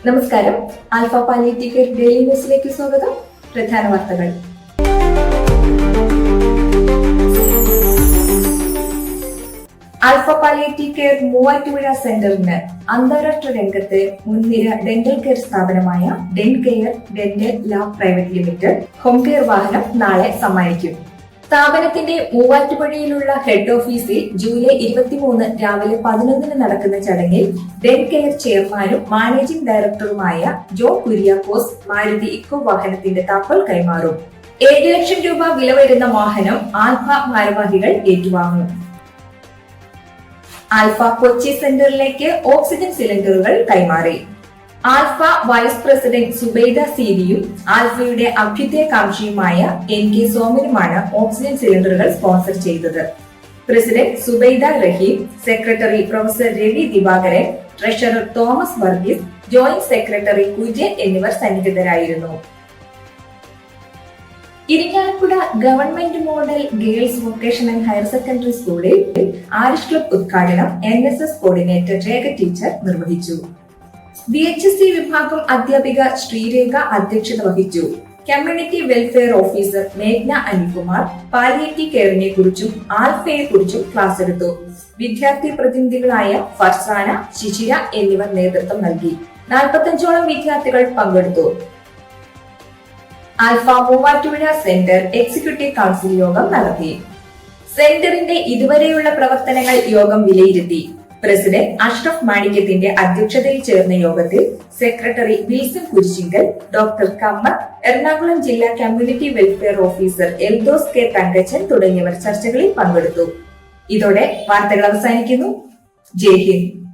നമസ്കാരം. Alpha palliative care daily ന്യൂസിലേക്ക് സ്വാഗതം. പ്രധാന വാർത്തകൾ. ആൽഫ പാലിയേറ്റീവ് കെയർ മൂവാറ്റുപുഴ സെന്ററിന് അന്താരാഷ്ട്ര രംഗത്തെ മുൻനിര ഡെന്റൽ കെയർ സ്ഥാപനമായ Den care dental lab private limited home care വാഹനം നാളെ സമ്മാനിക്കും. സ്ഥാപനത്തിന്റെ മൂവാറ്റുപുഴയിലുള്ള ഹെഡ് ഓഫീസിൽ ജൂലൈ 23 രാവിലെ 11 നടക്കുന്ന ചടങ്ങിൽ ഡെൻ കെയർ ചെയർമാനും മാനേജിംഗ് ഡയറക്ടറുമായ ജോൺ കുര്യാക്കോസ് മാരുതി ഇക്കോ വാഹനത്തിന്റെ താക്കോൽ കൈമാറും. 7 ലക്ഷം രൂപ വില വരുന്ന വാഹനം ആൽഫ ഭാരവാഹികൾ ഏറ്റുവാങ്ങും. ആൽഫ കൊച്ചി സെന്ററിലേക്ക് ഓക്സിജൻ സിലിണ്ടറുകൾ കൈമാറി. ആൽഫ വൈസ് പ്രസിഡന്റ് സുബൈദ സീരിയും ആൽഫയുടെ അഭ്യുദയകാംക്ഷിയുമായ NK സോമനുമാണ് ഓക്സിജൻ സിലിണ്ടറുകൾ സ്പോൺസർ ചെയ്തത്. President Zubaida Rahim, secretary professor Ravi Divakaran, treasurer Thomas Varghese, joint secretary Kurian എന്നിവർ സന്നിഹിതരായിരുന്നു. Irinjalakuda government model girls vocational higher secondary സ്കൂളിൽ ആരിഷ് ക്ലബ് ഉദ്ഘാടനം NSS കോർഡിനേറ്റർ രേഖ ടീച്ചർ നിർവഹിച്ചു. VHSC വിഭാഗം അധ്യാപിക ശ്രീരേഖ അധ്യക്ഷത വഹിച്ചു. കമ്മ്യൂണിറ്റി വെൽഫെയർ ഓഫീസർ മേഘ്ന അനിൽകുമാർ പാലിയേറ്റീവ് കെയറിനെ കുറിച്ചും ആൽഫയെ കുറിച്ചും ക്ലാസ് എടുത്തു. വിദ്യാർത്ഥി പ്രതിനിധികളായ ഫർസാന, ശിശിര എന്നിവർ നേതൃത്വം നൽകി. 45ഓളം വിദ്യാർത്ഥികൾ പങ്കെടുത്തു. Alpha Muvattupuzha centre executive council യോഗം നടത്തി. സെന്ററിന്റെ ഇതുവരെയുള്ള പ്രവർത്തനങ്ങൾ യോഗം വിലയിരുത്തി. പ്രസിഡന്റ് അഷ്റഫ് മാണിക്യത്തിന്റെ അധ്യക്ഷതയിൽ ചേർന്ന യോഗത്തിൽ secretary Wilson Kurisinkal, doctor Kamar, Ernakulam ജില്ലാ community welfare officer Eldhose K Thankachan തുടങ്ങിയവർ ചർച്ചകളിൽ പങ്കെടുത്തു. ഇതോടെ വാർത്തകൾ അവസാനിക്കുന്നു. ജയ് ഹിന്ദ്.